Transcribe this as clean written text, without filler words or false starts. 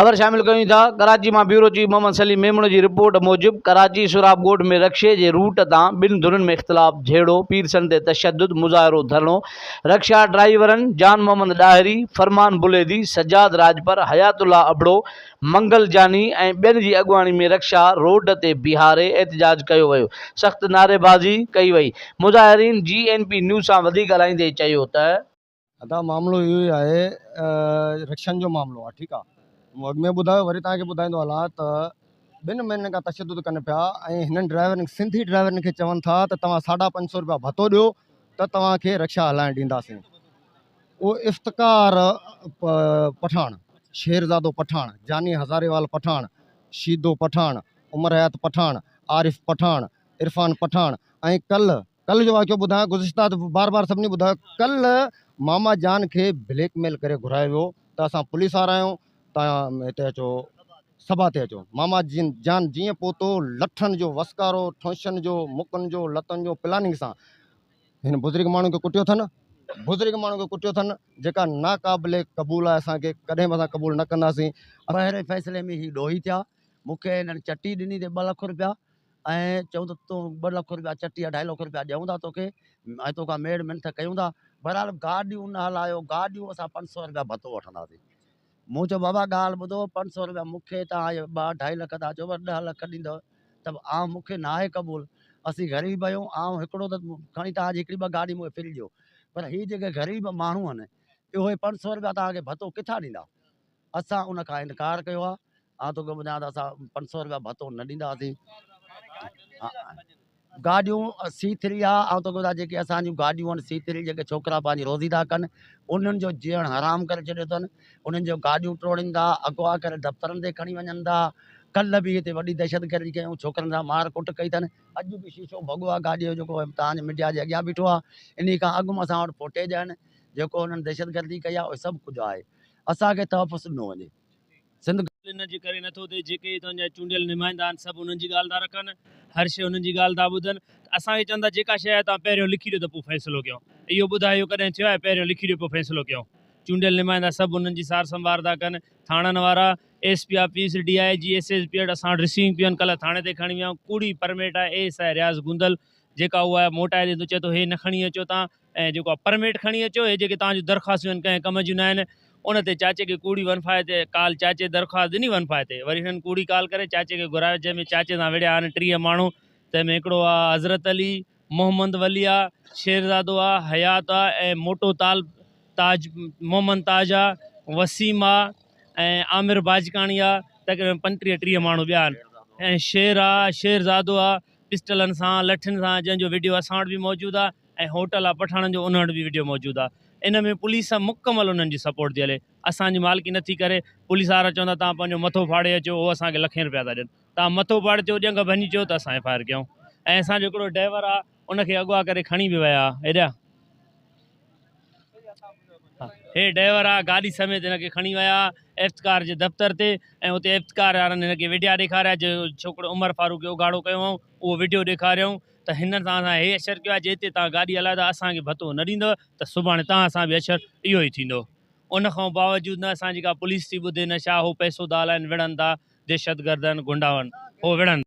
खबर शामिल कयूं था। कराची में ब्यूरो चीफ मोहम्मद सलीम मेमण की रिपोर्ट मूजिब कराची सुराब ॻोठ में रक्शे के रूट तां बिन धुरन में इख्तिलाफ झेड़ो, पीरसन ते तशद्दुद, मुज़ाहिरो, धरणो। रक्शा ड्राइवरन जान मोहम्मद डाहरी, फरमान बुलेदी, सज्जाद राजपर, हयातुल्ला अबड़ो, मंगल जानी ऐं ॿियनि जी अॻुवाणी में रक्शा रोड ते बीहारे एहतजाज कयो वियो। सख़्त नारेबाज़ी कई वई। मुज़ाहिरीन GNP न्यूज़ सां वधीक ॻाल्हाईंदे चयो त अदा मामलो इहो ई आहे, रिक्शनि जो मामलो आहे। ठीकु आहे, मूं अॻु में ॿुधायो, वरी तव्हांखे ॿुधाईंदो हलां त 2 महीननि खां तशद्दुद कनि पिया ऐं हिननि ड्राइवरनि सिंधी ड्राइवरनि खे चवनि था त तव्हां 550 रुपया भतो ॾियो त तव्हांखे रिक्शा हलाइण ॾींदासीं। उहो इफ़्तिकार पठान, शेरज़ादो पठान, जानी हज़ारेवाल पठान, शीदो पठान, उमर हयात पठान, आरिफ पठान, इरफान पठान ऐं कल जो वाक़ियो ॿुधायां, गुज़िश्ता बार बार सभिनी ॿुधायो, कल मामा जान खे ब्लैकमेल करे घुरायो वियो त असां पुलिस वारा आहियूं, तव्हां हिते अचो, सभा ते अचो। मामा जान जीअं पहुतो, लठनि जो वसकारो, ठोंशनि जो, मुकनि जो, लतनि जो प्लानिंग सां हिन बुज़ुर्ग माण्हू खे कुटियो अथनि, जेका नाक़ाबिले क़बूल आहे। असांखे कॾहिं बि असां क़बूल न कंदासीं। पहिरें फ़ैसिले में ही ॾोही थिया, मूंखे हिननि चटी ॾिनी ते 2 लख रुपया ऐं चऊं त तूं 2 लख रुपया चटी 2.5 लख रुपया ॾियूं था तोखे, ऐं तोखां मेड़ मिंथ कयूं था। बहरहाल गाॾियूं न हलायो, गाॾियूं असां 500 रुपया भतो वठंदासीं। मूं चयो बाबा ॻाल्हि ॿुधो, 500 रुपया मूंखे तव्हां 2.5 लख था चओ, 10 लख ॾींदव त मूंखे न आहे क़बूल। असीं ग़रीब आहियूं, हिकिड़ो त खणी तव्हांजी हिकिड़ी 2 गाॾी मूंखे फिरी ॾियो, पर हीअ जेके ग़रीब माण्हू आहिनि, इहो 500 रुपया तव्हांखे भतो किथां ॾींदा। असां उन खां इनकार कयो आहे। तोखे ॿुधायां त असां 500 रुपया भतो न ॾींदासीं। गाॾियूं C3 आहे, तोखे ॿुधायां जेके असांजूं गाॾियूं आहिनि C3, जेके छोकिरा पंहिंजी रोज़ी था कनि, उन्हनि जो जीअण हराम करे छॾियो अथनि। उन्हनि जो गाॾियूं टोड़ीनि था, अगवा करे दफ़्तरनि ते खणी वञनि था। कल्ह बि हिते वॾी दहशतगर्दी कयूं, छोकिरनि सां मार कुट कई अथनि। अॼु बि शीशो भॻो आहे गाॾीअ जो, जेको तव्हांजे मीडिया जे अॻियां बीठो आहे। इन खां अॻु में असां वटि फुटेज आहिनि, जेको हुननि दहशतगर्दी कई आहे, उहो सभु कुझु आहे। असांखे तहफ़ुज़ ॾिनो वञे। सिंध इन जे करे नथो थिए, जेके तुंहिंजा चूंडियल नुमाइंदा आहिनि सभु उन्हनि जी ॻाल्हि था रखनि, हर शइ उन्हनि जी ॻाल्हि था ॿुधनि। असांखे चवंदा जेका शइ आहे तव्हां पहिरियों लिखी ॾियो त पोइ फ़ैसिलो कयूं। इहो ॿुधायो कॾहिं थियो आहे पहिरियों लिखी ॾियो पोइ फ़ैसिलो कयूं? चूंडियल नुमाइंदा सभु उन्हनि जी सार संभार था कनि। थाणनि वारा, SP ऑफिस, DIG, SSP असां वटि रिसीविंग पियूं आहिनि। कल्ह थाणे ते खणी विया आहियूं। कूड़ी परमिट आहे ASI रियाज़ गुंदल, जेका उहा मोटाए ॾे थो, चए थो हे न खणी अचो तव्हां, ऐं जेको परमिट खणी अचो, हे जेके तव्हांजूं दरख़्वास्तूं आहिनि कंहिं कम जूं न आहिनि। उन ते चाचे खे कूड़ी वनफाए ते काल, चाचे दरख़्वास्त ॾिनी वनफाए ते, वरी हिननि कूड़ी काल करे चाचे खे घुरायो, जंहिंमें चाचे सां विड़िया आहिनि 30 माण्हू। तंहिंमें हिकिड़ो आहे हज़रत अली, मोहम्मद वली आहे, शेरज़ादो आहे, हयात आहे ऐं मोटो ताज मोहम्मद ताज आहे, वसीम आहे ऐं आमिर बाजकाणी आहे। तक़रीबन 35-30 माण्हू ॿिया आहिनि। ऐं शेर आहे, शेरज़ादो आहे, पिस्टलनि सां, लठियुनि सां, जंहिंजो वीडियो असां वटि बि मौजूदु आहे। ऐं होटल आहे पठाणनि जो, उन वटि बि वीडियो मौजूदु आहे। इन में पुलिस मुकमल उन्हनि जी सपोर्ट थी हले। असांजी मालिकी नथी करे। पुलिस वारा चवंदा तव्हां पंहिंजो मथो फाड़े अचो, उहो असांखे लखें रुपया था ॾियनि। तव्हां मथो फाड़े अचो, ॼंग भञी अचो त असां FIR कयूं। ऐं असांजो हिकिड़ो ड्राइवर आहे, उनखे अॻुवा करे खणी बि विया हेॾा। हे ड्राइवर आहे, गाॾी समेत हिनखे खणी विया इफ़्तिकार जे दफ़्तर ते, ऐं उते इफ़्तिकार वारनि हिनखे विडिया ॾेखारिया, जो छोकिरो उमर फारूक खे उघाड़ो कयो हुओ, उहो वीडियो ॾेखारियऊं त हिन सां असां हे अशर कयो आहे, जेते तव्हां गाॾी हलायो था असांखे भतो न ॾींदव त सुभाणे तव्हां सां बि अशर इहो ई थींदो। उन खां बावजूदि न असांजी का पुलिस थी ॿुधे, न छा। हो पैसो था हलाइनि, विढ़नि था, दहशतगर्द आहिनि, गुंडा आहिनि, हो विढ़नि।